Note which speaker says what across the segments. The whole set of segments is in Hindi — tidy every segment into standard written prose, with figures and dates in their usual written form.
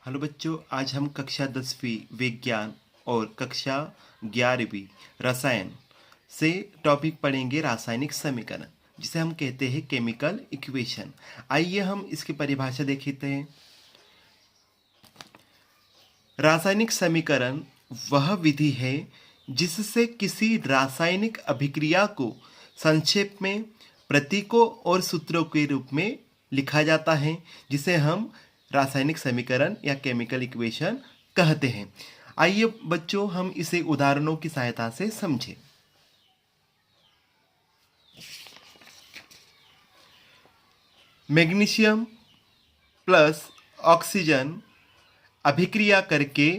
Speaker 1: हेलो बच्चों, आज हम कक्षा 10वीं विज्ञान और कक्षा 11वीं रसायन से टॉपिक पढ़ेंगे रासायनिक समीकरण, जिसे हम कहते हैं केमिकल इक्वेशन। आइए हम इसकी परिभाषा देखते हैं। रासायनिक समीकरण वह विधि है जिससे किसी रासायनिक अभिक्रिया को संक्षेप में प्रतीकों और सूत्रों के रूप में लिखा जाता है, जिसे हम रासायनिक समीकरण या केमिकल इक्वेशन कहते हैं। आइए बच्चों, हम इसे उदाहरणों की सहायता से समझें। मैग्नीशियम प्लस ऑक्सीजन अभिक्रिया करके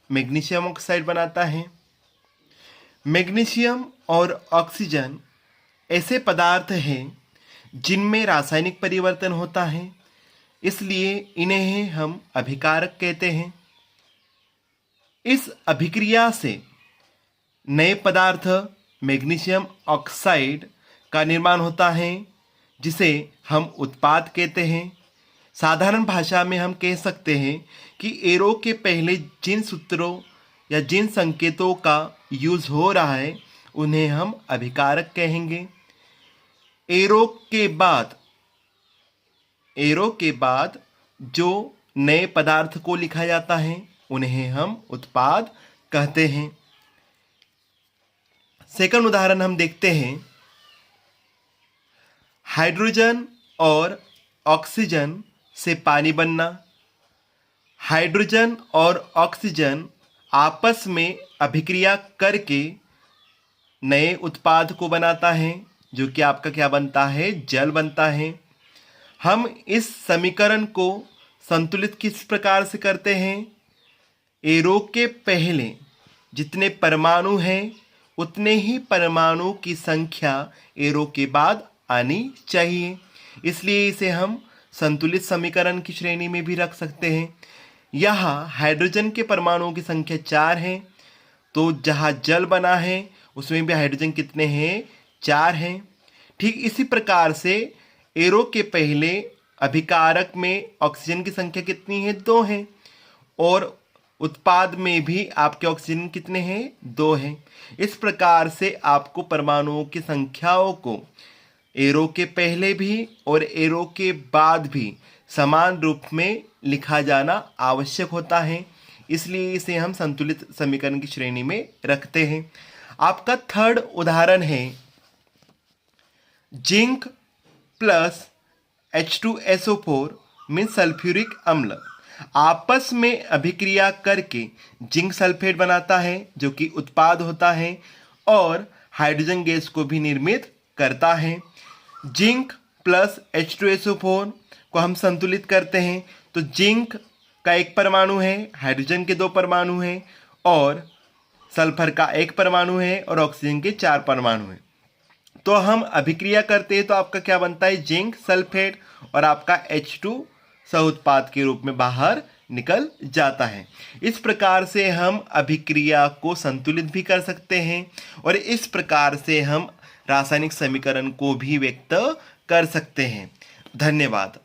Speaker 1: मैग्नीशियम ऑक्साइड बनाता है। मैग्नीशियम और ऑक्सीजन ऐसे पदार्थ हैं जिनमें रासायनिक परिवर्तन होता है, इसलिए इन्हें हम अभिकारक कहते हैं। इस अभिक्रिया से नए पदार्थ मैग्नीशियम ऑक्साइड का निर्माण होता है, जिसे हम उत्पाद कहते हैं। साधारण भाषा में हम कह सकते हैं कि एरो के पहले जिन सूत्रों या जिन संकेतों का यूज हो रहा है उन्हें हम अभिकारक कहेंगे। एरो के बाद जो नए पदार्थ को लिखा जाता है उन्हें हम उत्पाद कहते हैं। सेकंड उदाहरण हम देखते हैं। हाइड्रोजन और ऑक्सीजन से पानी बनना। हाइड्रोजन और ऑक्सीजन आपस में अभिक्रिया करके नए उत्पाद को बनाता है, जो कि आपका क्या बनता है? जल बनता है। हम इस समीकरण को संतुलित किस प्रकार से करते हैं? एरो के पहले जितने परमाणु हैं उतने ही परमाणु की संख्या एरो के बाद आनी चाहिए, इसलिए इसे हम संतुलित समीकरण की श्रेणी में भी रख सकते हैं। यहाँ हाइड्रोजन के परमाणुओं की संख्या 4 है, तो जहाँ जल बना है उसमें भी हाइड्रोजन कितने हैं? 4 हैं। ठीक इसी प्रकार से एरो के पहले अभिकारक में ऑक्सीजन की संख्या कितनी है? 2 है, और उत्पाद में भी आपके ऑक्सीजन कितने हैं? 2 हैं। इस प्रकार से आपको परमाणुओं की संख्याओं को एरो के पहले भी और एरो के बाद भी समान रूप में लिखा जाना आवश्यक होता है, इसलिए इसे हम संतुलित समीकरण की श्रेणी में रखते हैं। आपका थर्ड उदाहरण है zinc plus H2SO4 mean sulphuric अम्ल आपस में अभिक्रिया करके जिंक सल्फेट बनाता है, जो कि उत्पाद होता है और हाइड्रोजन गैस को भी निर्मित करता है। जिंक प्लस H2SO4 को हम संतुलित करते हैं, तो जिंक का एक परमाणु है, हाइड्रोजन के 2 परमाणु हैं, और सल्फर का 1 परमाणु है, और ऑक्सीजन के 4 परमाणु हैं। तो हम अभिक्रिया करते हैं तो आपका क्या बनता है? जिंक सल्फेट, और आपका H2 सह उत्पाद के रूप में बाहर निकल जाता है। इस प्रकार से हम अभिक्रिया को संतुलित भी कर सकते हैं, और इस प्रकार से हम रासायनिक समीकरण को भी व्यक्त कर सकते हैं। धन्यवाद।